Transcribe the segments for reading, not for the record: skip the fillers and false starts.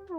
Here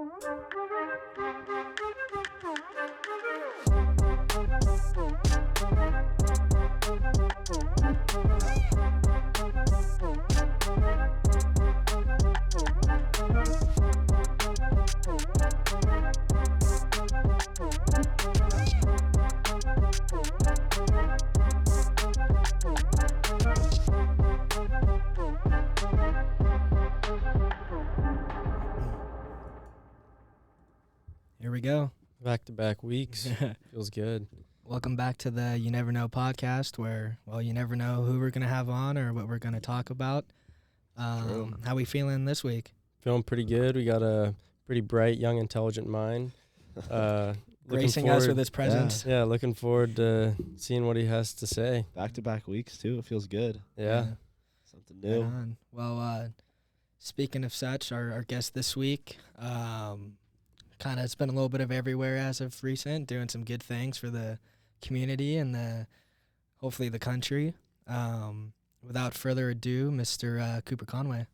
we go. Back-to-back weeks. Feels good. Welcome back to the You Never Know podcast where, well, you never know who we're going to have on or what we're going to talk about. How we feeling this week? Feeling pretty good. We got a pretty bright, young, intelligent mind. Gracing us with his presence. Yeah, looking forward to seeing what he has to say. Back-to-back weeks, too. It feels good. Yeah. Something new. Right on. Well, speaking of such, our guest this week kind of has been a little bit of everywhere as of recent, doing some good things for the community and hopefully the country. Without further ado, Mr. Cooper Conway.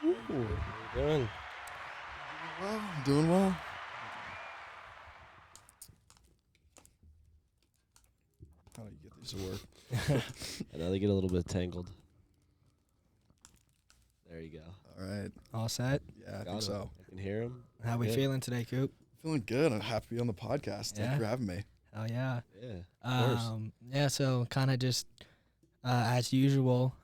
Ooh, how you doing? Well, I'm doing well. How do you get these to work? And now they get a little bit tangled. There you go. All right. All set? Yeah, I Got think 'em. so. I can hear him. How we Good. feeling today, Coop? Feeling good. I'm happy to be on the podcast. Yeah? Thanks for having me. Oh, yeah. Yeah, of course. Yeah, so kind of just as usual,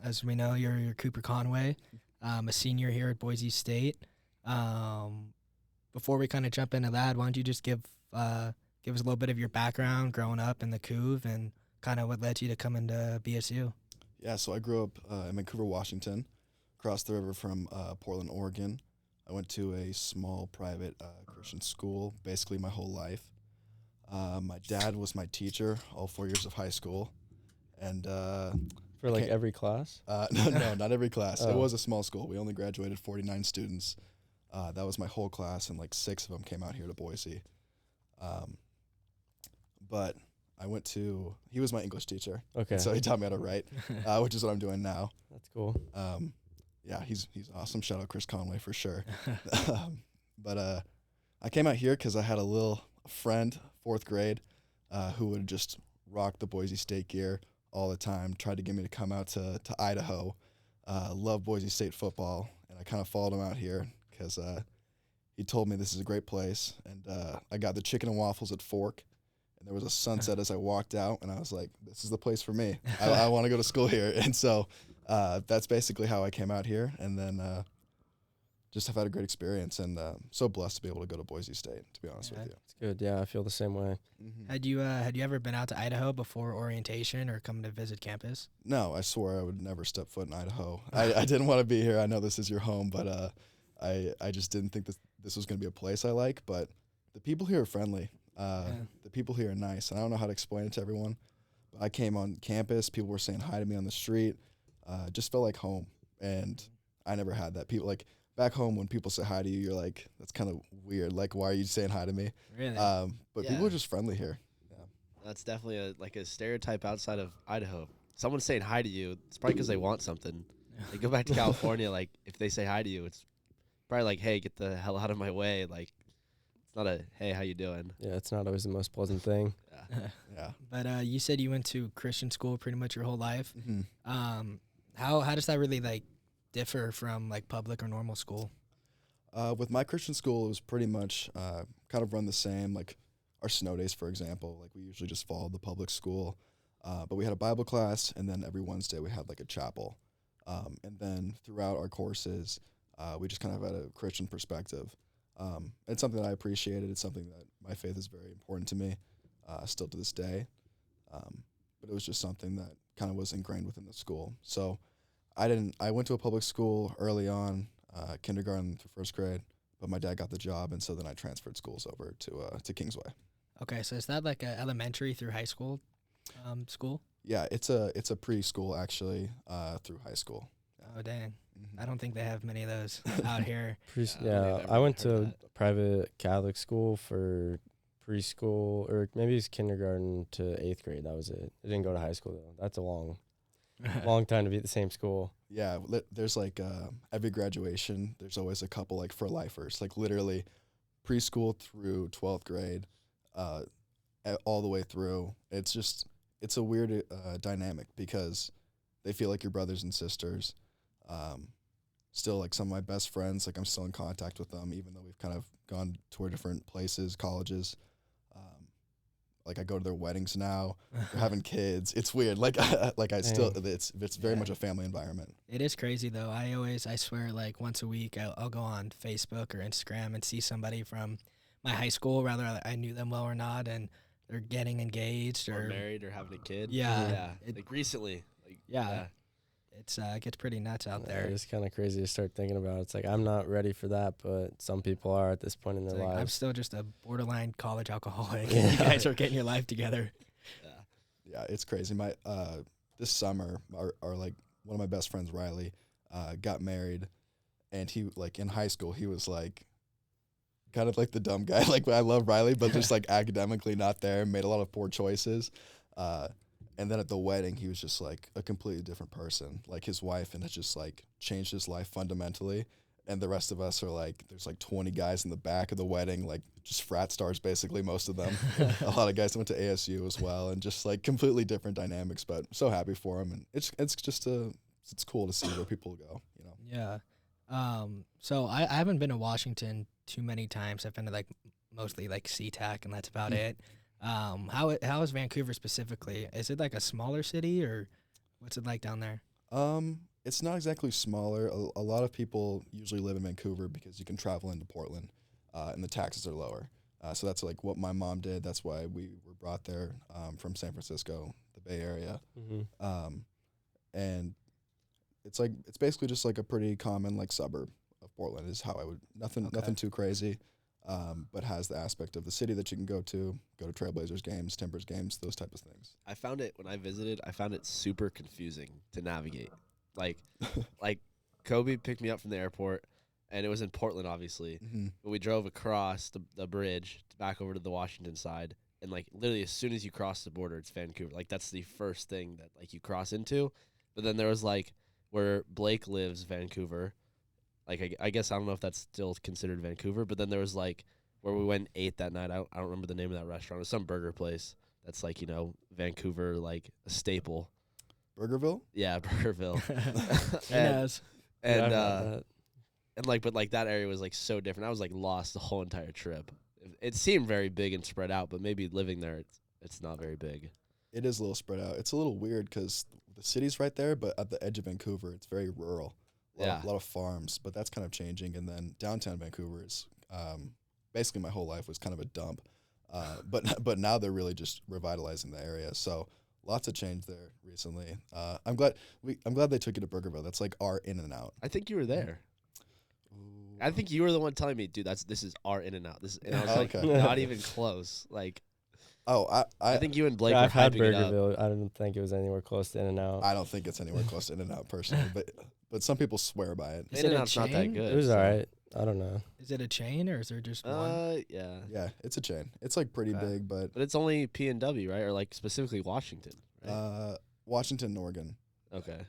as we know, you're Cooper Conway, a senior here at Boise State. Before we kind of jump into that, why don't you just give us a little bit of your background growing up in the Couve and kind of what led you to come into BSU? Yeah, so I grew up in Vancouver, Washington, across the river from Portland, Oregon. I went to a small private Christian school basically my whole life. My dad was my teacher all 4 years of high school. And For like every class? no, not every class. Oh. It was a small school. We only graduated 49 students. That was my whole class, and like 6 of them came out here to Boise. But I went to, he was my English teacher. Okay. So he taught me how to write, which is what I'm doing now. That's cool. Yeah, he's awesome. Shout out Chris Conway for sure. But I came out here because I had a little friend, 4th grade, who would just rock the Boise State gear all the time, tried to get me to come out to Idaho, love Boise State football, and I kind of followed him out here because he told me this is a great place, and I got the chicken and waffles at Fork, and there was a sunset as I walked out, and I was like, this is the place for me. I want to go to school here, and so that's basically how I came out here, and then just have had a great experience, and so blessed to be able to go to Boise State, to be honest with you. It's good. Yeah, I feel the same way. Mm-hmm. Had you ever been out to Idaho before orientation or coming to visit campus? No, I swore I would never step foot in Idaho. I didn't want to be here. I know this is your home, but I just didn't think this was going to be a place I like. But the people here are friendly. The people here are nice. And I don't know how to explain it to everyone. But I came on campus. People were saying hi to me on the street. Just felt like home. And I never had that. People like back home when people say hi to you, you're like, that's kind of weird. Like, why are you saying hi to me? Really? But people are just friendly here. That's definitely a stereotype outside of Idaho. Someone saying hi to you, it's probably because they want something. They go back to California, like, if they say hi to you, it's probably like, hey, get the hell out of my way. Like, it's not a, hey, how you doing? Yeah, it's not always the most pleasant thing. Yeah. But you said you went to Christian school pretty much your whole life. Mm-hmm. How does that really like differ from like public or normal school? With my Christian school, it was pretty much kind of run the same. Like our snow days, for example, like we usually just followed the public school. But we had a Bible class, and then every Wednesday we had like a chapel. And then throughout our courses, we just kind of had a Christian perspective. It's something that I appreciated. It's something that my faith is very important to me, still to this day. But it was just something that kind of was ingrained within the school. So I went to a public school early on, kindergarten through 1st grade, but my dad got the job, and so then I transferred schools over to Kingsway. Okay, so is that like a elementary through high school school? Yeah, it's a preschool actually through high school. Oh dang, Mm-hmm. I don't think they have many of those out here. Yeah, I went to a private Catholic school for preschool, or maybe it's kindergarten to 8th grade. That was it. I didn't go to high school, though. That's a long long time to be at the same school. Yeah, there's like every graduation, there's always a couple like for lifers, like literally preschool through 12th grade, all the way through. It's a weird dynamic because they feel like your brothers and sisters. Still, like some of my best friends, like I'm still in contact with them, even though we've kind of gone to our different places, colleges. Like I go to their weddings now. They're having kids. It's weird. Like I still, it's very much a family environment. It is crazy though. I swear, like once a week, I'll go on Facebook or Instagram and see somebody from my high school, whether I knew them well or not, and they're getting engaged or or married or having a kid. Yeah. Like recently. Like it gets pretty nuts out there. It's kind of crazy to start thinking about. It's like I'm not ready for that, but some people are at this point in their lives. I'm still just a borderline college alcoholic. Yeah. You guys are getting your life together. Yeah, it's crazy. My this summer, our like one of my best friends, Riley, got married, and he like in high school he was like kind of like the dumb guy. Like I love Riley, but just like academically not there. Made a lot of poor choices. And then at the wedding, he was just like a completely different person, like his wife, and it just like changed his life fundamentally. And the rest of us are like, there's like 20 guys in the back of the wedding, like just frat stars, basically, most of them. A lot of guys went to ASU as well, and just like completely different dynamics, but so happy for him. And it's cool to see where people go, you know? Yeah. So I haven't been to Washington too many times. I've been to like mostly like SeaTac, and that's about it. How is Vancouver specifically? Is it like a smaller city, or what's it like down there? It's not exactly smaller. A lot of people usually live in Vancouver because you can travel into Portland, and the taxes are lower. So that's like what my mom did. That's why we were brought there from San Francisco, the Bay Area. Mm-hmm. And it's basically just like a pretty common like suburb of Portland is how I would nothing too crazy. But has the aspect of the city that you can go to Trailblazers games, Timbers games, those type of things. I found it when I visited. I found it super confusing to navigate. Like Kobe picked me up from the airport, and it was in Portland, obviously. Mm-hmm. But we drove across the bridge back over to the Washington side, and like literally as soon as you cross the border, it's Vancouver. Like that's the first thing that like you cross into. But then there was like where Blake lives, Vancouver. Like I guess I don't know if that's still considered Vancouver, but then there was like where we went and ate that night. I don't remember the name of that restaurant. It was some burger place that's like, you know, Vancouver, like a staple. Burgerville? Yeah, Burgerville. Yes. And like, but like that area was like so different. I was like lost the whole entire trip. It seemed very big and spread out, but maybe living there, it's not very big. It is a little spread out. It's a little weird because the city's right there, but at the edge of Vancouver, it's very rural. A lot of farms, but that's kind of changing. And then downtown Vancouver is basically my whole life was kind of a dump. But now they're really just revitalizing the area. So lots of change there recently. I'm glad they took you to Burgerville. That's like our In-N-Out. I think you were there. Ooh. I think you were the one telling me, dude, this is our In-N-Out. And I was like, Okay. not even close. Like, I think you and Blake Yeah, were I've had hyping it up. Burgerville. I didn't think it was anywhere close to In-N-Out. I don't think it's anywhere close to In-N-Out personally, but some people swear by it. Is it a In-N-Out's not that chain? good. It was so- all right. I don't know. Is it a chain, or is there just one? Yeah. Yeah, it's a chain. It's like pretty Okay. big, but But it's only P&W, right? Or like specifically Washington, right? Washington and Oregon. Okay.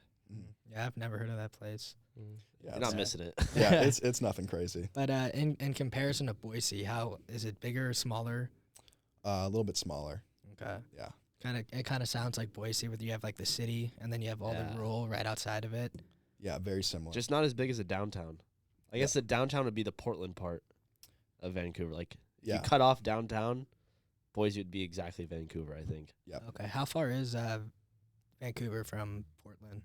Yeah, I've never heard of that place. Yeah, You're it's- not missing it. yeah, it's nothing crazy. But in comparison to Boise, how is it bigger or smaller? A little bit smaller. Okay. Yeah. It kind of sounds like Boise, where you have like the city, and then you have all Yeah. the rural right outside of it. Yeah, very similar. Just not as big as a downtown. I guess the downtown would be the Portland part of Vancouver. Like, if yeah. you cut off downtown, Boise would be exactly Vancouver, I think. Yep. Okay. How far is Vancouver from Portland?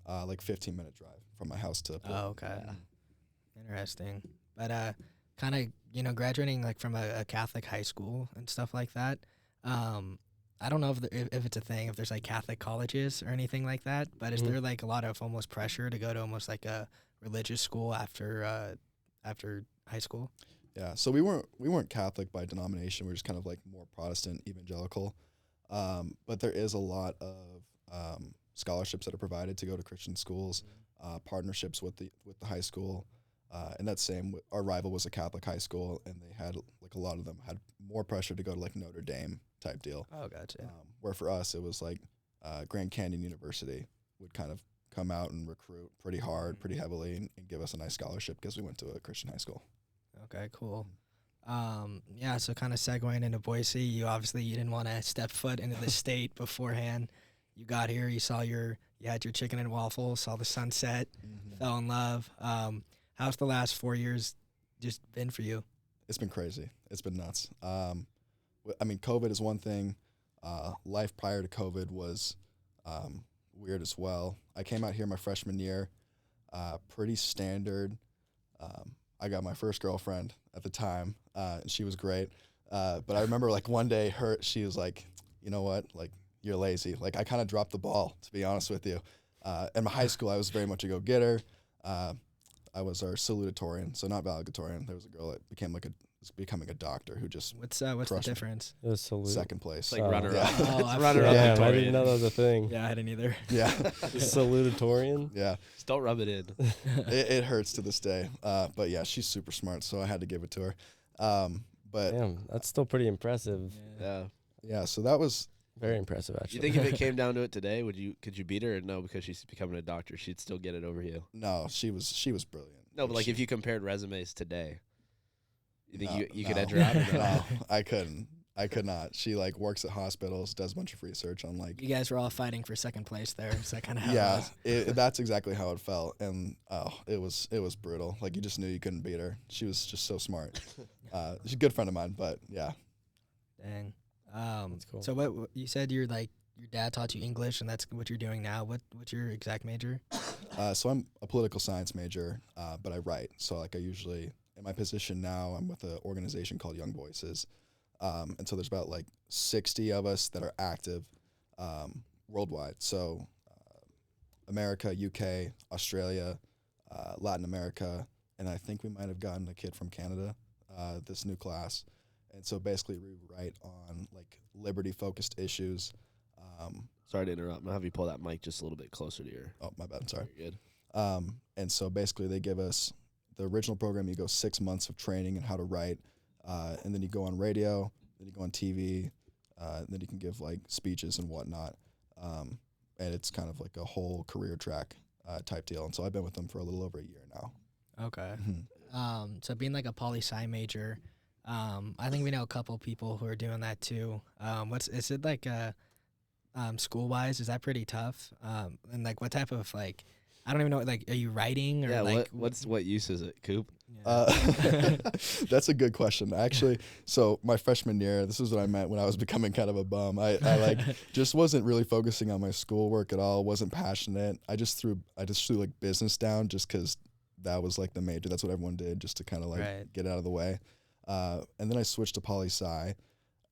Like 15-minute drive from my house to Portland. Oh, okay. Yeah. Interesting. But kind of graduating like from a Catholic high school and stuff like that. I don't know if it's a thing, if there's like Catholic colleges or anything like that, but is Mhm. there like a lot of almost pressure to go to almost like a religious school after high school? Yeah, so we weren't Catholic by denomination. We were just kind of like more Protestant evangelical. But there is a lot of scholarships that are provided to go to Christian schools, partnerships with the high school. And that same, our rival was a Catholic high school, and they had like a lot of them had more pressure to go to like Notre Dame type deal. Oh, gotcha. Where for us it was like Grand Canyon University, would kind of come out and recruit pretty hard, pretty heavily, and give us a nice scholarship because we went to a Christian high school. Okay, cool. Yeah, so kind of segueing into Boise, you didn't want to step foot into the state beforehand. You got here, you had your chicken and waffles, saw the sunset, fell in love. How's the last 4 years just been for you? It's been crazy. It's been nuts. I mean, COVID is one thing. Life prior to COVID was weird as well. I came out here my freshman year, pretty standard. I got my first girlfriend at the time, and she was great. But I remember like one day she was like, you know what, like you're lazy. Like I kind of dropped the ball, to be honest with you. In my high school, I was very much a go-getter. I was our salutatorian, so not valedictorian. There was a girl that was becoming a doctor who just What's the difference? It was salute. second place. It's like runner yeah. up. Oh, I Runner up. Yeah, I Victorian. didn't know that was a thing. Yeah, I didn't either. Yeah, Salutatorian. yeah. Just don't rub it in. It hurts to this day. But yeah, she's super smart, so I had to give it to her. But Damn, that's still pretty impressive. Yeah. yeah, so that was Very impressive, You actually. think if it came down to it today, could you beat her? Or no, because she's becoming a doctor, she'd still get it over you. no, she was brilliant. No, but like if you compared resumes today, you think No, you could no. edge her out? Or no? No, I couldn't. I could not. She like works at hospitals, does a bunch of research on like You guys were all fighting for second place there. Is that kind of how yeah, it was? that's exactly how it felt, and it was brutal. Like you just knew you couldn't beat her. She was just so smart. She's a good friend of mine, but yeah, Dang. That's cool. So what you said your dad taught you English and that's what you're doing now. What's your exact major? so I'm a political science major, but I write. So like I usually in my position now, I'm with an organization called Young Voices, and so there's about like 60 of us that are active worldwide. So America, UK, Australia, Latin America, and I think we might have gotten a kid from Canada, this new class. And so basically we write on like liberty-focused issues. Sorry to interrupt. I'm gonna have you pull that mic just a little bit closer to your. Oh, my bad. Sorry. You're good. And so basically they give us the original program. You go 6 months of training in how to write, and then you go on radio, then you go on TV, then you can give like speeches and whatnot. And it's kind of like a whole career track type deal. And so I've been with them for a little over a year now. Okay. Mhm. So being like a poli-sci major, I think we know a couple people who are doing that too. Is it like school-wise, is that pretty tough? And like what type of like, I don't even know, like, are you writing or Yeah. like What use is it, Coop? That's a good question. Actually, so my freshman year, this is what I meant when I was becoming kind of a bum. I like just wasn't really focusing on my schoolwork at all. Wasn't passionate. I just threw like business down just because that was like the major. That's what everyone did just to kind of like Right. get out of the way. And then I switched to poli-sci.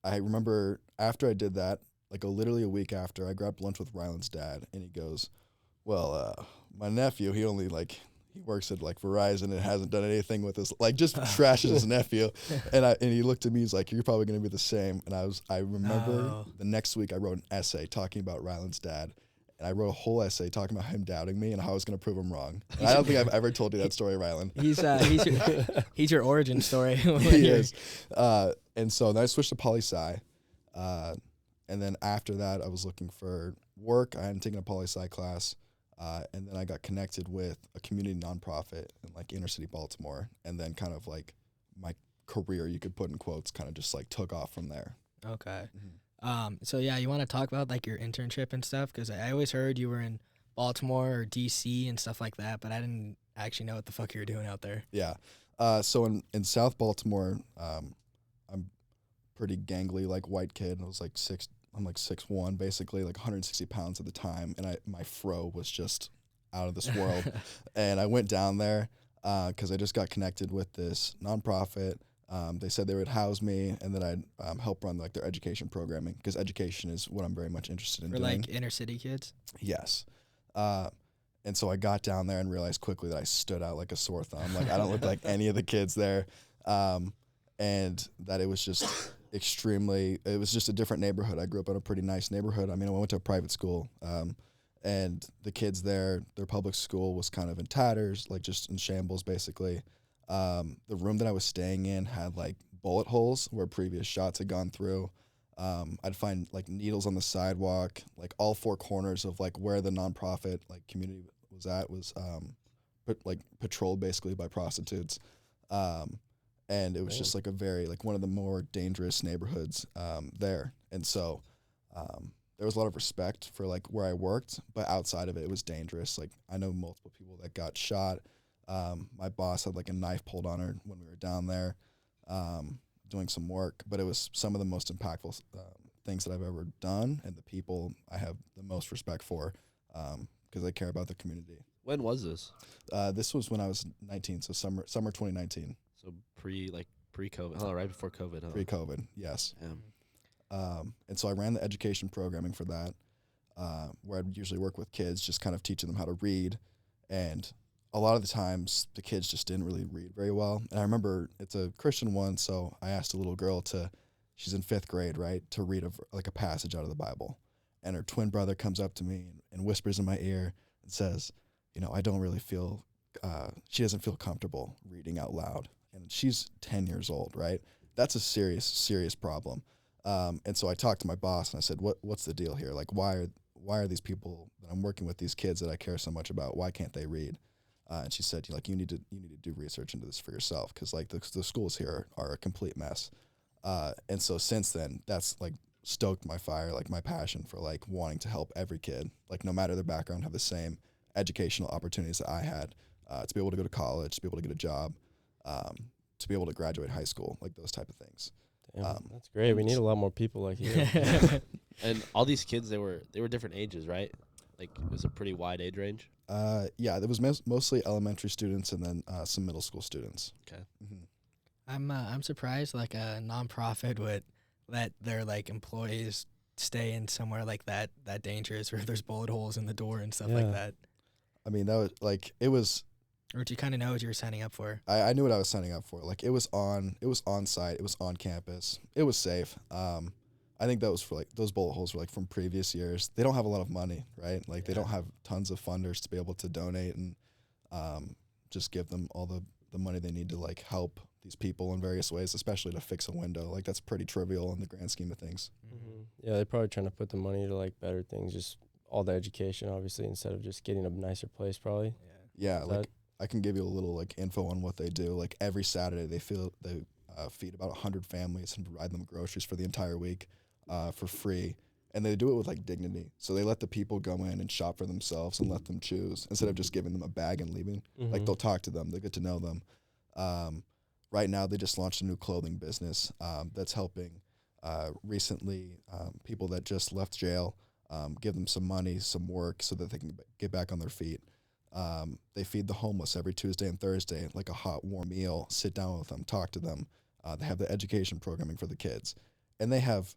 I remember after I did that, like literally a week after, I grabbed lunch with Ryland's dad, and he goes, "Well, my nephew, he works at like Verizon and hasn't done anything with us." Like just trashes his nephew, and he looked at me, he's like, "You're probably gonna be the same." And I remember No. the next week I wrote an essay talking about Ryland's dad. And I wrote a whole essay talking about him doubting me and how I was going to prove him wrong. And I don't think I've ever told you that story, Ryland. He's your origin story. He is. And so then I switched to poli-sci. And then after that, I was looking for work. I hadn't taken a poli-sci class. And then I got connected with a community nonprofit in like inner city Baltimore. And then kind of like my career, you could put in quotes, kind of just like took off from there. Okay. So yeah, you want to talk about like your internship and stuff? Because I always heard you were in Baltimore or DC and stuff like that, but I didn't actually know what the fuck you were doing out there. Yeah. So in South Baltimore, I'm pretty gangly, like white kid. I was like I'm like 6'1", basically, like 160 pounds at the time, and my fro was just out of this world. And I went down there because I just got connected with this nonprofit. They said they would house me, and then I'd help run like their education programming, because education is what I'm very much interested in For doing. like inner city kids. Yes. And so I got down there and realized quickly that I stood out like a sore thumb. Like I don't look like any of the kids there. And that it was just it was just a different neighborhood. I grew up in a pretty nice neighborhood. I mean, I went to a private school, and the kids there, their public school was kind of in tatters, like just in shambles, basically. The room that I was staying in had like bullet holes where previous shots had gone through. I'd find like needles on the sidewalk, like all four corners of like where the nonprofit like community was at was patrolled basically by prostitutes. And it was just like a very like one of the more dangerous neighborhoods there. And so there was a lot of respect for like where I worked, but outside of it, it was dangerous. Like I know multiple people that got shot. My boss had like a knife pulled on her when we were down there doing some work, but it was some of the most impactful things that I've ever done, and the people I have the most respect for because they care about the community. When was this? This was when I was 19, so summer 2019. So pre-COVID. Oh, right before COVID. Huh? Pre-COVID, yes. Yeah. And so I ran the education programming for that, where I'd usually work with kids, just kind of teaching them how to read. And a lot of the times, the kids just didn't really read very well. And I remember it's a Christian one, so I asked a little girl she's in 5th grade, right, to read a passage out of the Bible. And her twin brother comes up to me and whispers in my ear and says, I don't really feel, she doesn't feel comfortable reading out loud. And she's 10 years old, right? That's a serious, serious problem. And so I talked to my boss and I said, what's the deal here? Like, why are these people that I'm working with, these kids that I care so much about, why can't they read? And she said, you need to do research into this for yourself, because like the schools here are a complete mess. And so since then, that's like stoked my fire, like my passion for like wanting to help every kid, like no matter their background, have the same educational opportunities that I had, to be able to go to college, to be able to get a job, to be able to graduate high school, like those type of things. Damn, that's great. We need a lot more people like you. And all these kids, they were different ages, right? Like it was a pretty wide age range. Yeah, there was mostly elementary students and then some middle school students. Okay. Mm-hmm. I'm surprised like a nonprofit would let their like employees stay in somewhere like that dangerous, where there's bullet holes in the door and stuff like that. I mean, that was like it was. Or did you kind of know what you were signing up for? I knew what I was signing up for. Like it was on site, it was on campus, it was safe. I think that was for like those bullet holes were like from previous years. They don't have a lot of money, right? Like they don't have tons of funders to be able to donate and just give them all the money they need to like help these people in various ways, especially to fix a window. Like that's pretty trivial in the grand scheme of things. Mm-hmm. Yeah, they're probably trying to put the money to like better things, just all the education, obviously, instead of just getting a nicer place, probably. Yeah, like I can give you a little like info on what they do. Like every Saturday, they feed about 100 families and provide them groceries for the entire week for free. And they do it with like dignity. So they let the people go in and shop for themselves and let them choose instead of just giving them a bag and leaving. Mm-hmm. Like they'll talk to them, they get to know them. Right now, they just launched a new clothing business that's helping recently people that just left jail, give them some money, some work so that they can get back on their feet. They feed the homeless every Tuesday and Thursday, like a hot, warm meal, sit down with them, talk to them. They have the education programming for the kids. And they have,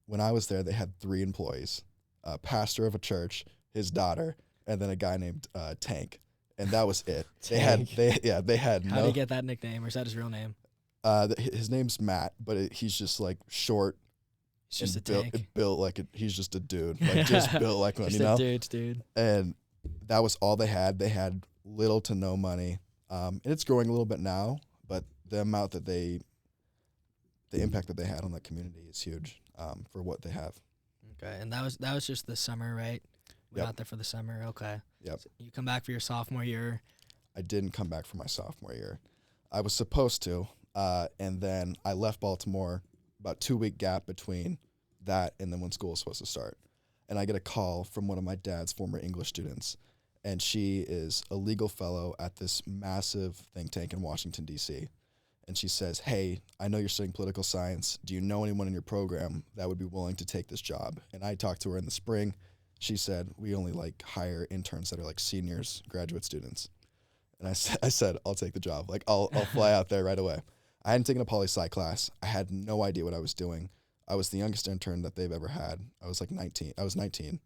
when I was there, they had 3 employees, a pastor of a church, his daughter, and then a guy named Tank. And that was it. They had How did he get that nickname, or is that his real name? His name's Matt, but he's just like short. He's just a built, tank. He's just a dude, like just built like one, Just you know. Dude. And that was all they had. They had little to no money, and it's growing a little bit now. But the amount that the impact that they had on that community is huge for what they have. Okay, and that was just the summer, right? Went out there for the summer. Okay. Yep. So you come back for your sophomore year. I didn't come back for my sophomore year. I was supposed to, and then I left Baltimore. About 2-week gap between that and then when school was supposed to start. And I get a call from one of my dad's former English students, and she is a legal fellow at this massive think tank in Washington, DC. And she says, hey, I know you're studying political science. Do you know anyone in your program that would be willing to take this job? And I talked to her in the spring. She said, we only like hire interns that are like seniors, graduate students. And I said, I'll take the job. Like I'll fly out there right away. I hadn't taken a poli-sci class. I had no idea what I was doing. I was the youngest intern that they've ever had. I was like 19. I was 19.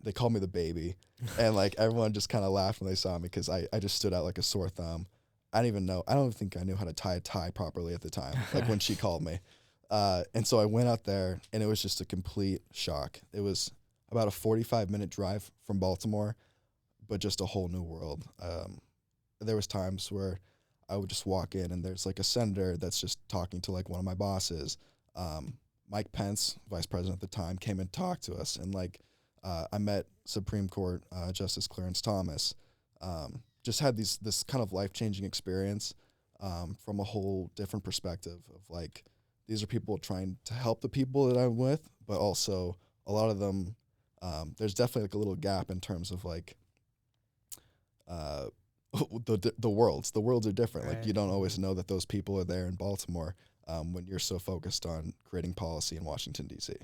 They called me the baby. And like everyone just kind of laughed when they saw me because I just stood out like a sore thumb. I don't think I knew how to tie a tie properly at the time, like when she called me. And so I went out there and it was just a complete shock. It was about a 45-minute drive from Baltimore, but just a whole new world. There was times where I would just walk in and there's like a senator that's just talking to like one of my bosses. Mike Pence, vice president at the time, came and talked to us, and like I met Supreme Court Justice Clarence Thomas. Just had this kind of life-changing experience from a whole different perspective of like, these are people trying to help the people that I'm with, but also a lot of them, there's definitely like a little gap in terms of like the worlds. The worlds are different. Right. Like you don't always know that those people are there in Baltimore when you're so focused on creating policy in Washington DC.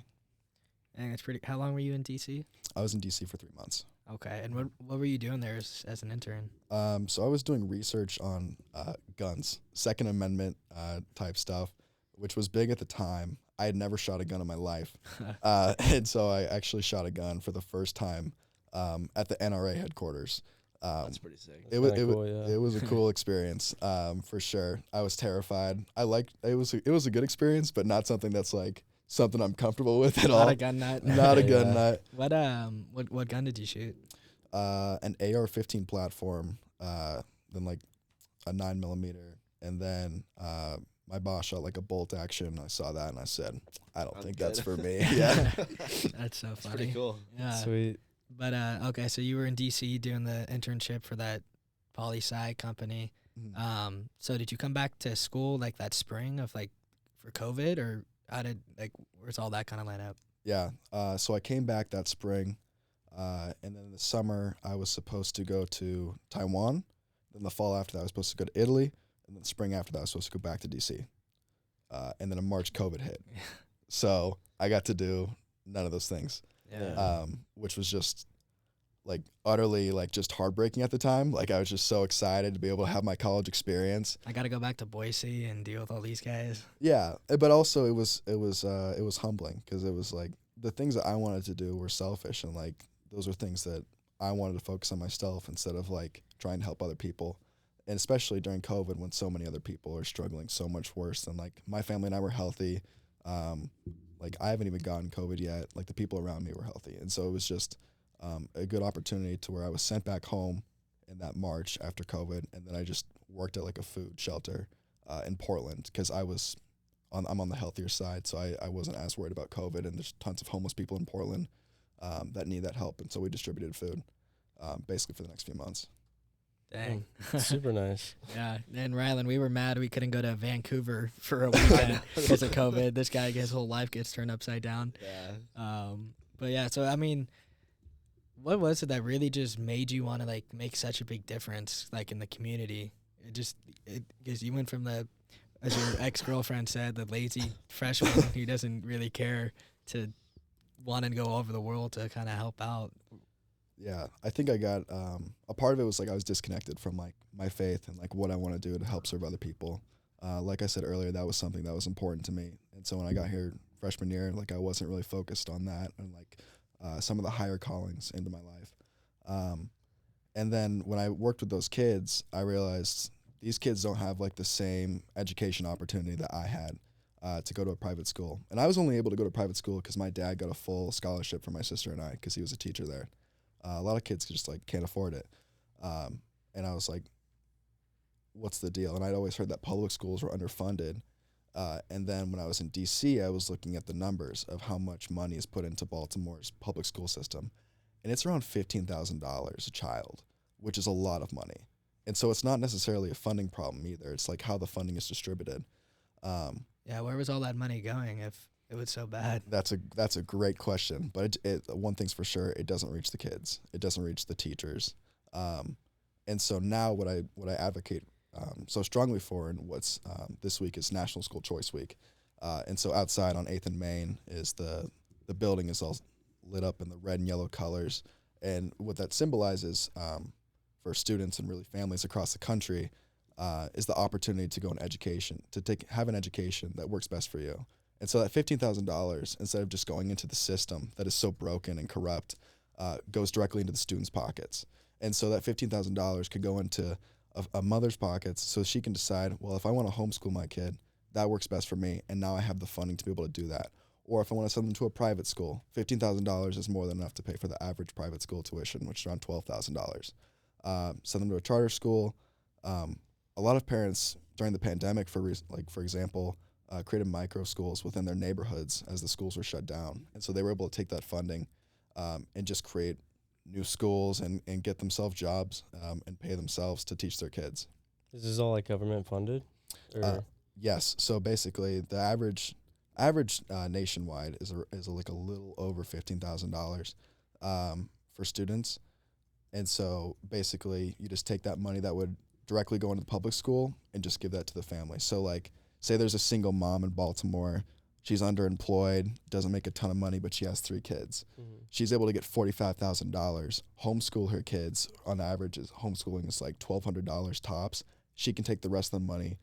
And it's pretty. How long were you in DC? I was in DC for 3 months. Okay, and what were you doing there as an intern? So I was doing research on guns, Second Amendment type stuff, which was big at the time. I had never shot a gun in my life. And so I actually shot a gun for the first time at the NRA headquarters. That's pretty sick. It was Cool, yeah. it was a cool experience for sure. I was terrified. I liked it was a good experience, but not something that's like something I'm comfortable with at all. Not a gun nut. Not a gun nut. What gun did you shoot? An AR-15 platform, then like a 9mm, and then my boss shot like a bolt action. I saw that and I said, I don't think that's for me. Yeah. That's so That's funny. pretty cool. Yeah. Sweet. But okay, so you were in DC doing the internship for that poli-sci company. So did you come back to school like that spring of like for COVID, or how did where's all that kind of line up? Yeah. So I came back that spring, and then in the summer I was supposed to go to Taiwan. Then the fall after that I was supposed to go to Italy, and then the spring after that I was supposed to go back to DC. And then in March COVID hit, so I got to do none of those things. Yeah. Which was just like utterly like just heartbreaking at the time. Like I was just so excited to be able to have my college experience. I got to go back to Boise and deal with all these guys. Yeah, but also it was humbling because it was like the things that I wanted to do were selfish, and like those are things that I wanted to focus on myself instead of like trying to help other people. And especially during COVID when so many other people are struggling so much worse than like my family and I were healthy. Like I haven't even gotten COVID yet. Like the people around me were healthy. And so it was just a good opportunity to where I was sent back home in that March after COVID. And then I just worked at like a food shelter in Portland because I'm on the healthier side. So I wasn't as worried about COVID, and there's tons of homeless people in Portland that need that help. And so we distributed food basically for the next few months. Dang. Super nice. Yeah. And Rylan, we were mad we couldn't go to Vancouver for a weekend because of COVID. This guy, his whole life gets turned upside down. Yeah. But yeah, so I mean, what was it that really just made you want to like make such a big difference like in the community? Because you went from as your ex-girlfriend said, the lazy freshman who doesn't really care, to wanting to go over the world to kind of help out. Yeah, I think I got a part of it was like I was disconnected from like my faith and like what I want to do to help serve other people. Like I said earlier, that was something that was important to me. And so when I got here freshman year, like I wasn't really focused on that and like some of the higher callings into my life. And then when I worked with those kids, I realized these kids don't have like the same education opportunity that I had to go to a private school. And I was only able to go to private school because my dad got a full scholarship for my sister and I because he was a teacher there. A lot of kids just like can't afford it. And I was like, what's the deal? And I'd always heard that public schools were underfunded. And then when I was in DC, I was looking at the numbers of how much money is put into Baltimore's public school system. And it's around $15,000 a child, which is a lot of money. And so it's not necessarily a funding problem either. It's like how the funding is distributed. Yeah, where was all that money going if it was so bad? That's a great question. But one thing's for sure, it doesn't reach the kids. It doesn't reach the teachers. And so now what I advocate so strongly for, and what's this week is National School Choice Week. And so outside on 8th and Main is the building is all lit up in the red and yellow colors. And what that symbolizes for students and really families across the country is the opportunity to go in education, to have an education that works best for you. And so that $15,000, instead of just going into the system that is so broken and corrupt, goes directly into the students' pockets. And so that $15,000 could go into a mother's pockets so she can decide, well, if I want to homeschool my kid, that works best for me, and now I have the funding to be able to do that. Or if I want to send them to a private school, $15,000 is more than enough to pay for the average private school tuition, which is around $12,000. Send them to a charter school. A lot of parents during the pandemic, for example, created micro schools within their neighborhoods as the schools were shut down. And so they were able to take that funding and just create new schools and get themselves jobs and pay themselves to teach their kids. Is this all like government funded? Or? Yes. So basically, the average nationwide is like a little over $15,000 for students, and so basically, you just take that money that would directly go into the public school and just give that to the family. So like, say there's a single mom in Baltimore, she's underemployed, doesn't make a ton of money, but she has 3 kids. Mm-hmm. She's able to get $45,000, homeschool her kids. On average, homeschooling is like $1,200 tops. She can take the rest of the money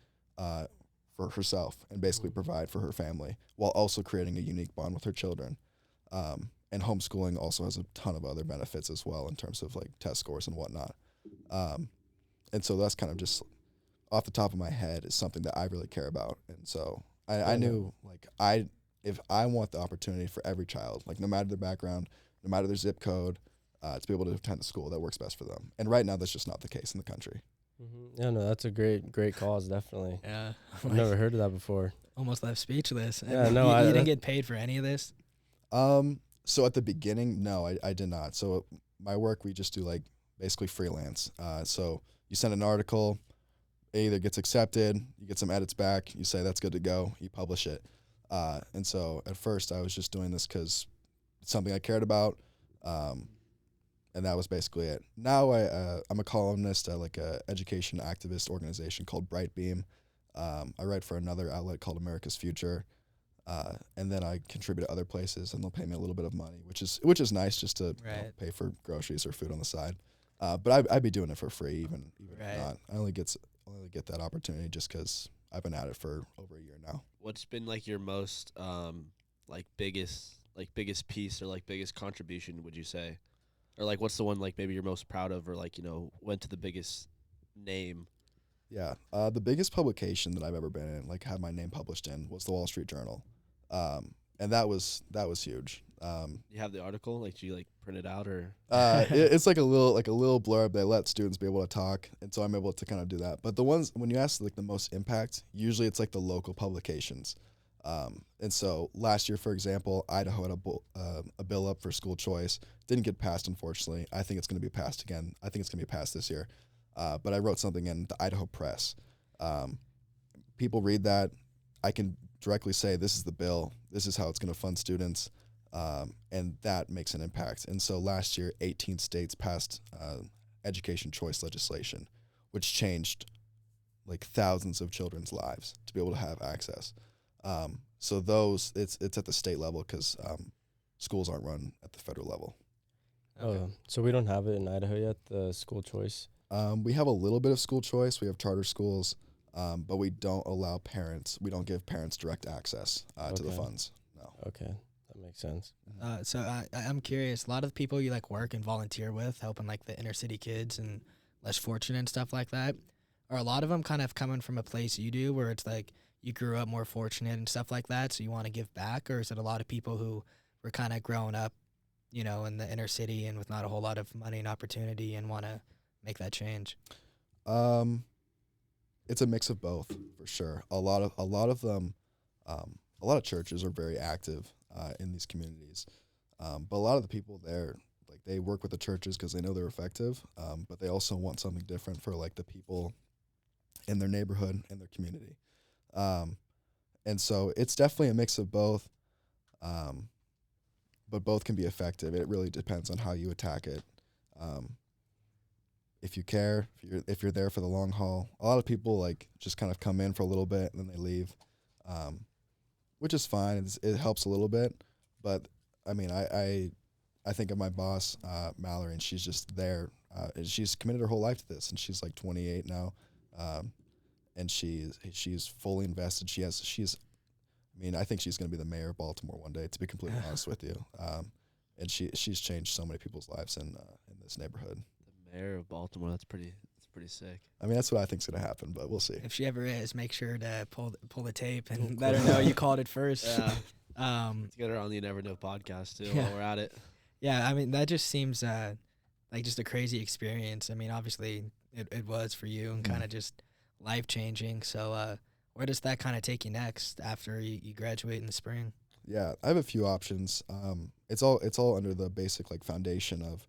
for herself and basically provide for her family while also creating a unique bond with her children. And homeschooling also has a ton of other benefits as well in terms of like test scores and whatnot. And so that's kind of just off the top of my head is something that I really care about. And so I knew like if I want the opportunity for every child, like no matter their background, no matter their zip code, to be able to attend the school that works best for them. And right now that's just not the case in the country. Mm-hmm. Yeah, no, that's a great cause, definitely. Yeah. I've never heard of that before. Almost left speechless. Yeah, no, you didn't get paid for any of this? So at the beginning, no, I did not. So my work, we just do like basically freelance. So you send an article, it either gets accepted, you get some edits back, you say that's good to go, you publish it. And so at first I was just doing this because it's something I cared about. And that was basically it. Now I'm a columnist at like a education activist organization called BrightBeam. I write for another outlet called America's Future. And then I contribute to other places, and they'll pay me a little bit of money, which is nice just to pay for groceries or food on the side. But I'd be doing it for free even if not. I only get that opportunity just because I've been at it for over a year now. What's been like your most biggest piece or like biggest contribution, would you say? Or like what's the one like maybe you're most proud of, or like, went to the biggest name? Yeah. The biggest publication that I've ever been in, like had my name published in, was the Wall Street Journal. And that was huge. You have the article? Like, do you like print it out or? It's like a little blurb. They let students be able to talk, and so I'm able to kind of do that. But the ones, when you ask like the most impact, usually it's like the local publications. And so last year, for example, Idaho had a bill up for school choice. Didn't get passed, unfortunately. I think it's going to be passed again. I think it's going to be passed this year. But I wrote something in the Idaho Press. People read that. I can directly say, this is the bill. This is how it's going to fund students. And that makes an impact. And so last year, 18 states passed education choice legislation, which changed like thousands of children's lives to be able to have access. So those, it's at the state level because schools aren't run at the federal level. Okay. Oh, so we don't have it in Idaho yet, the school choice? We have a little bit of school choice. We have charter schools, but we don't allow parents. We don't give parents direct access to the funds. No. Okay, that makes sense. So I'm curious. A lot of the people you like work and volunteer with, helping like the inner city kids and less fortunate and stuff like that, are a lot of them kind of coming from a place you do where it's like you grew up more fortunate and stuff like that, so you want to give back, or is it a lot of people who were kind of growing up, in the inner city and with not a whole lot of money and opportunity and want to make that change? It's a mix of both for sure. A lot of them, a lot of churches are very active in these communities, but a lot of the people there, like they work with the churches because they know they're effective, but they also want something different for like the people in their neighborhood and their community, and so it's definitely a mix of both. But both can be effective. It really depends on how you attack it. If you care, if you're there for the long haul, a lot of people like just kind of come in for a little bit and then they leave, which is fine. It helps a little bit, but I mean, I think of my boss, Mallory, and she's just there. And she's committed her whole life to this, and she's like 28 now, and she's fully invested. I think she's going to be the mayor of Baltimore one day, to be completely honest with you. And she's changed so many people's lives in this neighborhood. The mayor of Baltimore, that's pretty sick. I mean, that's what I think's going to happen, but we'll see. If she ever is, make sure to pull the tape and let her know you called it first. Yeah. Let's get her on the You Never Know podcast too while we're at it. Yeah, I mean, that just seems like just a crazy experience. I mean, obviously it was for you and kind of just life-changing. So where does that kind of take you next after you graduate in the spring? Yeah, I have a few options. It's all under the basic like foundation of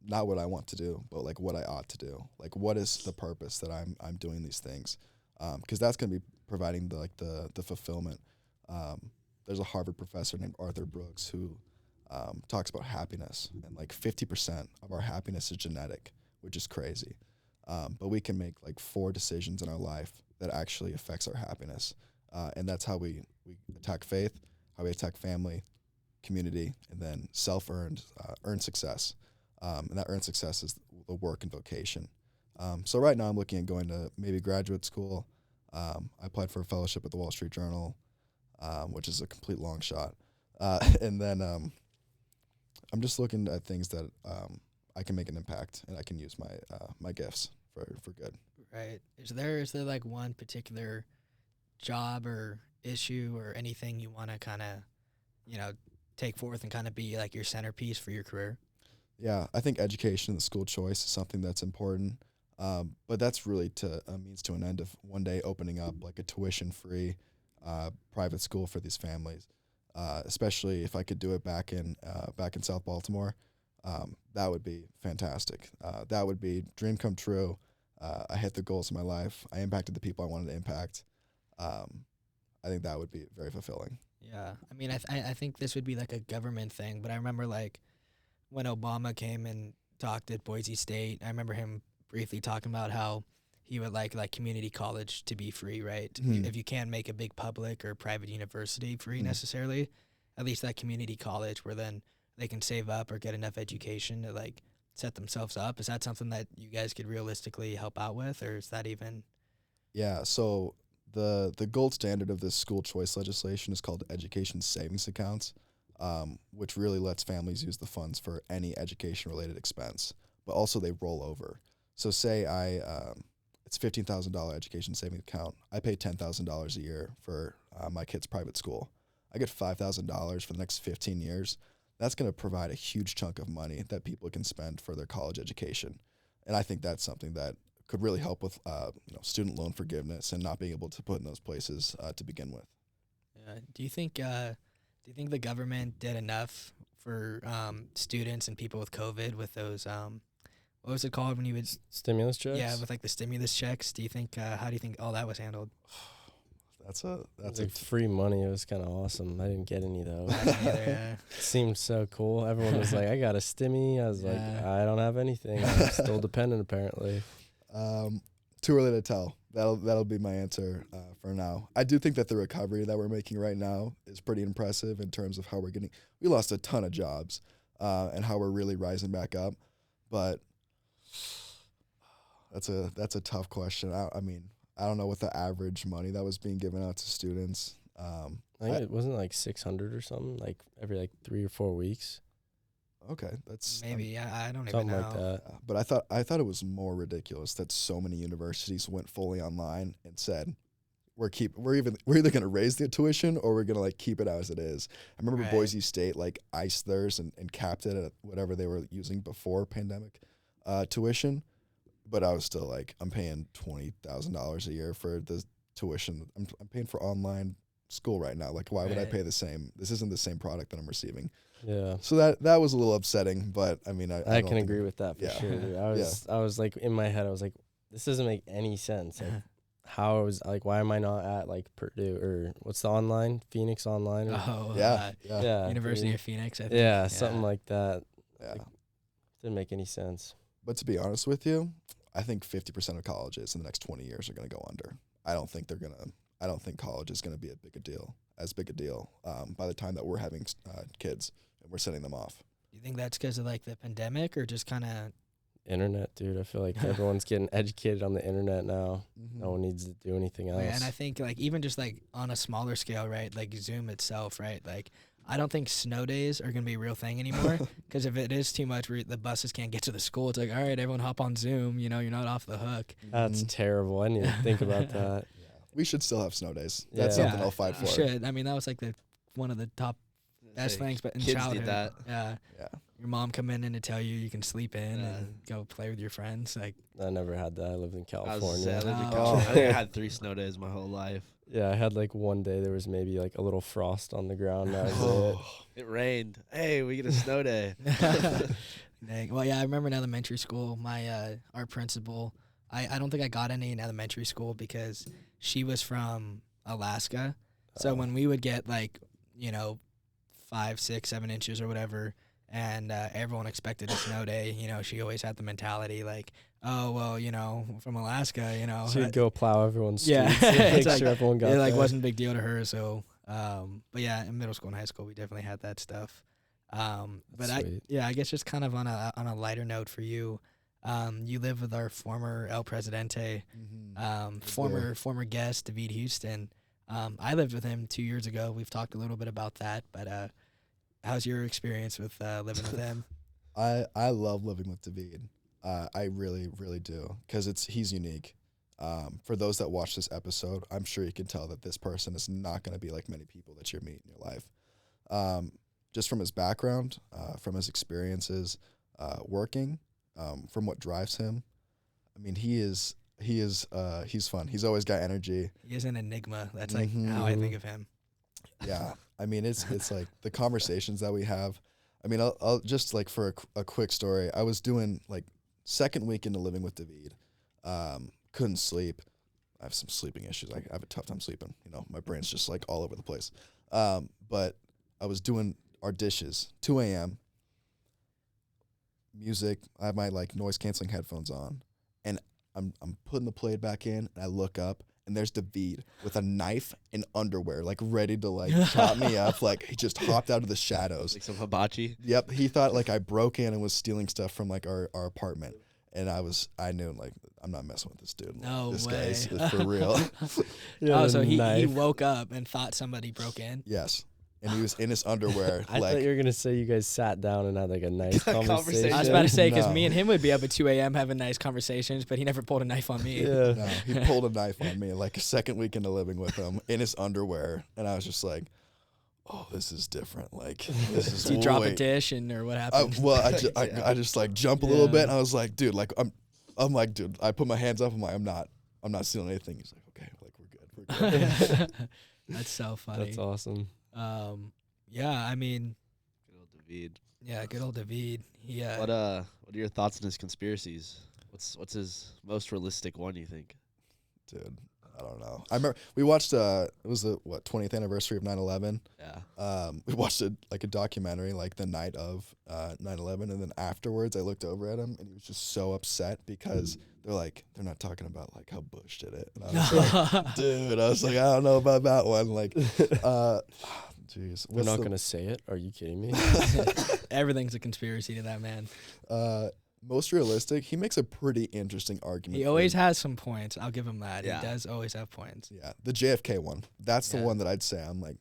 not what I want to do, but like what I ought to do. Like what is the purpose that I'm doing these things? Because that's going to be providing the fulfillment. There's a Harvard professor named Arthur Brooks who talks about happiness, and like 50% of our happiness is genetic, which is crazy. But we can make like 4 decisions in our life that actually affects our happiness. And that's how we attack faith, how we attack family, community, and then self-earned, earned success. And that earned success is the work and vocation. So right now I'm looking at going to maybe graduate school. I applied for a fellowship at the Wall Street Journal, which is a complete long shot. And then I'm just looking at things that I can make an impact, and I can use my gifts for good. Right. Is there like one particular job or issue or anything you want to kind of, take forth and kind of be like your centerpiece for your career? Yeah, I think education and the school choice is something that's important. But that's really to a means to an end of one day opening up like a tuition-free private school for these families. Especially if I could do it back in South Baltimore, that would be fantastic. That would be dream come true. I hit the goals of my life. I impacted the people I wanted to impact. I think that would be very fulfilling. Yeah, I mean, I think this would be like a government thing, but I remember like when Obama came and talked at Boise State, I remember him briefly talking about how he would like community college to be free, right? Mm-hmm. If you can't make a big public or private university free necessarily, at least that community college where then they can save up or get enough education to like set themselves up. Is that something that you guys could realistically help out with, or is that even? Yeah, so the gold standard of this school choice legislation is called education savings accounts, which really lets families use the funds for any education-related expense, but also they roll over. So say it's $15,000 education savings account. I pay $10,000 a year for my kid's private school. I get $5,000 for the next 15 years. That's going to provide a huge chunk of money that people can spend for their college education. And I think that's something that could really help with student loan forgiveness and not being able to put in those places to begin with. Do you think the government did enough for students and people with COVID with those what was it called when you would stimulus checks? Yeah, with like the stimulus checks. Do you think how do you think all that was handled? That's like free money. It was kind of awesome. I didn't get any though. Yeah. It seemed so cool. Everyone was like, "I got a stimmy." I was like, "I don't have anything. I'm still dependent apparently." Too early to tell. That'll be my answer for now. I do think that the recovery that we're making right now is pretty impressive in terms of how we lost a ton of jobs and how we're really rising back up. But that's a tough question. I mean, I don't know what the average money that was being given out to students. I think it wasn't like 600 or something, like every like 3 or 4 weeks. Okay, that's maybe I don't even something know. like that. But I thought it was more ridiculous that so many universities went fully online and said we're either going to raise the tuition or we're going to like keep it as it is. I remember Boise State like iced theirs and capped it at whatever they were using before pandemic tuition. But I was still like, I'm paying $20,000 a year for the tuition. I'm paying for online school right now. Like, why would I pay the same? This isn't the same product that I'm receiving. Yeah. So that was a little upsetting, but I mean, I can agree with that for sure. Dude. I was like in my head, I was like, this doesn't make any sense. Like, how is like, why am I not at like Purdue or what's the online Phoenix Online? Or, yeah. University of Phoenix. I think. Yeah, something like that. Yeah. Like, didn't make any sense. But to be honest with you, I think 50% of colleges in the next 20 years are going to go under. I don't think college is going to be as big a deal by the time that we're having kids and we're sending them off. Do you think that's because of like the pandemic or just kind of internet, dude? I feel like everyone's getting educated on the internet now. Mm-hmm. No one needs to do anything else. Yeah, and I think like even just like on a smaller scale, right? Like Zoom itself, right? Like I don't think snow days are going to be a real thing anymore because if it is too much where the buses can't get to the school, it's like, all right, everyone hop on Zoom. You're not off the hook. That's terrible. I need to think about that. Yeah. We should still have snow days. That's something I'll fight for. Should. I mean, that was like one of the top best things, but in kids childhood. need that. Yeah. your mom coming in to tell you can sleep in and go play with your friends. Like, I never had that. I lived in I California. lived in Oh. California. I think I had 3 snow days my whole life. Yeah, I had like one day there was maybe like a little frost on the ground. That was it. It rained. Hey, we get a snow day. Dang. Well, yeah, I remember in elementary school, my our principal, I don't think I got any in elementary school because she was from Alaska. So when we would get like, 5, 6, 7 inches or whatever, and everyone expected a snow day, she always had the mentality like, oh, well, from Alaska, So you'd go plow everyone's Yeah. streets and make It's sure everyone got it like there. wasn't a big deal to her. So, but yeah, in middle school and high school, we definitely had that stuff. But Sweet. I guess just kind of on a lighter note for you, you live with our former El Presidente, former guest David Houston. I lived with him 2 years ago. We've talked a little bit about that, but how's your experience with living with him? I love living with David. I really, really do, because he's unique. For those that watch this episode, I'm sure you can tell that this person is not going to be like many people that you meet in your life. Just from his background, from his experiences working, from what drives him. I mean, he's fun. He's always got energy. He is an enigma. That's like how I think of him. Yeah. I mean, it's like the conversations that we have. I mean, I'll just like for a quick story. I was doing like second week into living with David. Couldn't sleep. I have some sleeping issues. I have a tough time sleeping. My brain's just like all over the place. But I was doing our dishes, 2 a.m. Music. I have my like noise canceling headphones on, and I'm putting the plate back in, and I look up, and there's David with a knife and underwear, like ready to like chop me up. Like he just hopped out of the shadows. Like some hibachi. Yep, he thought like I broke in and was stealing stuff from like our apartment, and I knew like I'm not messing with this dude. Like, No this way. guy is for real. Oh, so he knife. woke up and thought somebody broke in. Yes, and he was in his underwear. I thought you were gonna say you guys sat down and had like a nice conversation. I was about to say, because No. me and him would be up at 2 a.m. having nice conversations, but he never pulled a knife on me. Yeah. No, he pulled a knife on me like a second week into living with him in his underwear, and I was just like, "Oh, this is different." Like this is. Did you drop a way- dish or what happened? I just like jump a little bit, and I was like, "Dude, like I'm like, dude." I put my hands up. I'm like, I'm not stealing anything. He's like, "Okay, like we're good." That's so funny. That's awesome. Yeah, I mean, Good old David. yeah, good old David. He, What are your thoughts on his conspiracies? What's his most realistic one, you think? Dude, I don't know. I remember we watched it was the 20th anniversary of 9/11. Yeah. We watched a documentary like the night of 9/11, and then afterwards I looked over at him, and he was just so upset because they're not talking about like how Bush did it. And I was like, dude, I was like, I don't know about that one. Like, jeez, We're not gonna say it. Are you kidding me? everything's a conspiracy to that man. Most realistic. He makes a pretty interesting argument. He for- always has some points. I'll give him that. Yeah. He does always have points. Yeah, the JFK one. That's the Yeah. one that I'd say I'm like,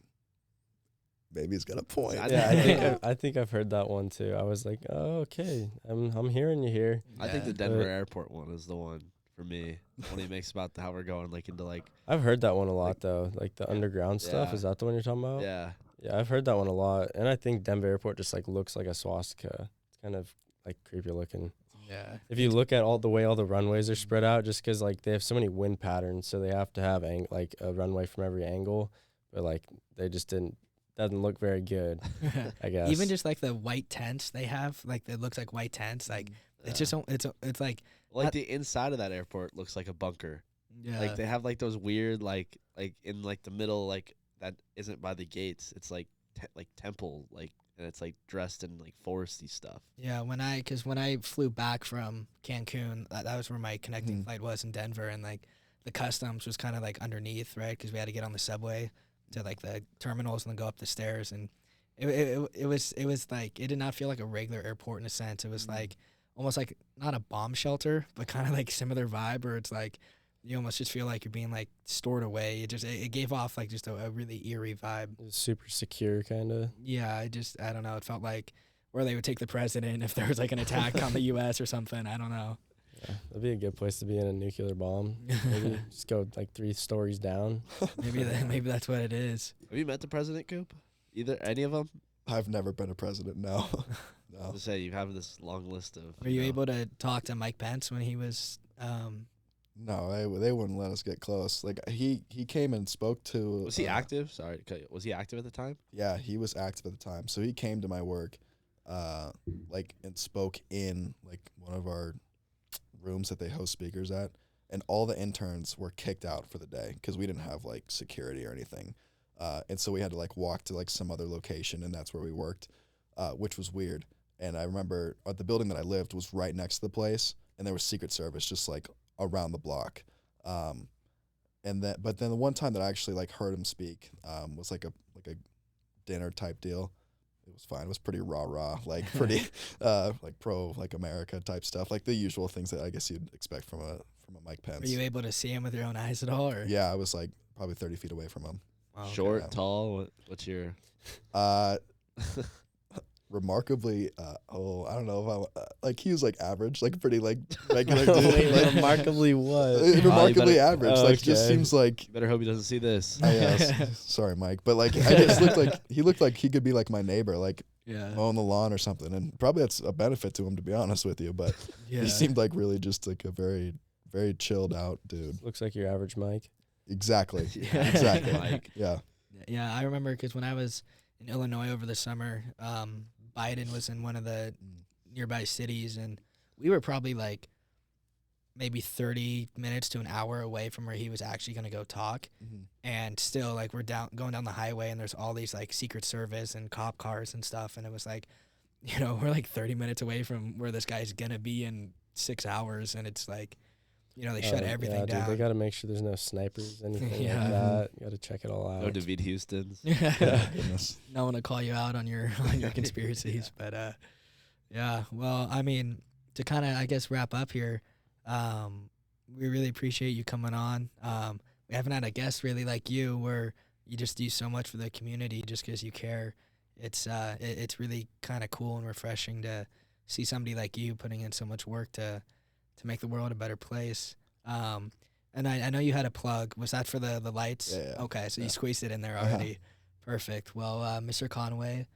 maybe he's got a point. I I think I've heard that one too. I was like, oh, okay, I'm hearing you here. I think the Yeah. Denver airport one is the one for me. When he makes about how we're going like into like I've heard that one a lot though, like the underground stuff. Yeah. Is that the one you're talking about? yeah. Yeah, I've heard that one a lot, and I think Denver Airport just like looks like a swastika. It's kind of like creepy looking. Yeah. If you look at all the way all the runways are spread out, just because like they have so many wind patterns, so they have to have like a runway from every angle, but like they just doesn't look very good, I guess. Even just like the white tents they have, like it looks like white tents. Like it's just it's like Like the inside of that airport looks like a bunker. yeah. Like they have like those weird like in like the middle like that isn't by the gates. It's like like temple like and it's like dressed in like foresty stuff. Yeah, when I flew back from Cancun, that was where my connecting flight was in Denver, and like the customs was kind of like underneath, right? Because we had to get on the subway to like the terminals and then go up the stairs, and it was like it did not feel like a regular airport in a sense. It was like almost like not a bomb shelter, but kind of like similar vibe, where it's like you almost just feel like you're being like stored away. It gave off like just a really eerie vibe. It was super secure, kind of. Yeah, I don't know. It felt like where they would take the president if there was like an attack on the U.S. or something. I don't know. Yeah, that'd be a good place to be in a nuclear bomb. Maybe just go like 3 stories down. Maybe that's what it is. Have you met the president, Coop? Any of them? I've never been a president. No, I was to say, you have this long list of. Were you able to talk to Mike Pence when he was? No, they wouldn't let us get close. Like he came and spoke to. Was he active? Sorry, was he active at the time? Yeah, he was active at the time. So he came to my work, like and spoke in like one of our rooms that they host speakers at, and all the interns were kicked out for the day because we didn't have like security or anything, and so we had to like walk to like some other location, and that's where we worked, which was weird. And I remember the building that I lived was right next to the place, and there was Secret Service just like around the block. But then the one time that I actually like heard him speak was like a dinner type deal. It was fine. It was pretty rah, like pretty like pro like America type stuff, like the usual things that I guess you'd expect from a Mike Pence. Were you able to see him with your own eyes at all? Or? Yeah, I was like probably 30 feet away from him. Wow, okay. Short, tall. What's your? Remarkably, I don't know if like he was like average, like pretty like regular dude. Wait, like, remarkably what? Remarkably average. Oh, like just seems like. You better hope he doesn't see this. Sorry, Mike, but like I just looked like he could be like my neighbor, like yeah. mowing the lawn or something, and probably that's a benefit to him, to be honest with you. But Yeah. he seemed like really just like a very very chilled out dude. Looks like your average Mike. Exactly. Yeah. Exactly. Mike. Yeah. Yeah, I remember because when I was in Illinois over the summer, Biden was in one of the nearby cities, and we were probably like maybe 30 minutes to an hour away from where he was actually going to go talk. Mm-hmm. And still, like, we're going down the highway, and there's all these like Secret Service and cop cars and stuff, and it was like, you know, we're like 30 minutes away from where this guy's gonna be in 6 hours, and it's like, you know, they shut everything down. Dude, they got to make sure there's no snipers, anything Yeah. like that. You got to check it all out. No David Houston's. Goodness. No one to call you out on your conspiracies, but yeah. Well, I mean, to kind of I guess wrap up here, we really appreciate you coming on. We haven't had a guest really like you, where you just do so much for the community just because you care. It's really kind of cool and refreshing to see somebody like you putting in so much work to make the world a better place. And I know you had a plug. Was that for the lights? Yeah. Okay, so you squeezed it in there already. Perfect. Well, Mr. Conway,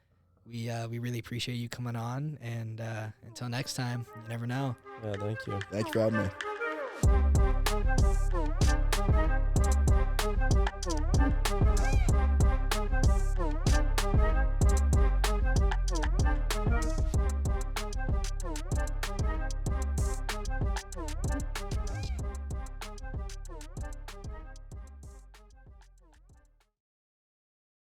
we really appreciate you coming on, and until next time, you never know. Yeah, thank you. Thank you for having me.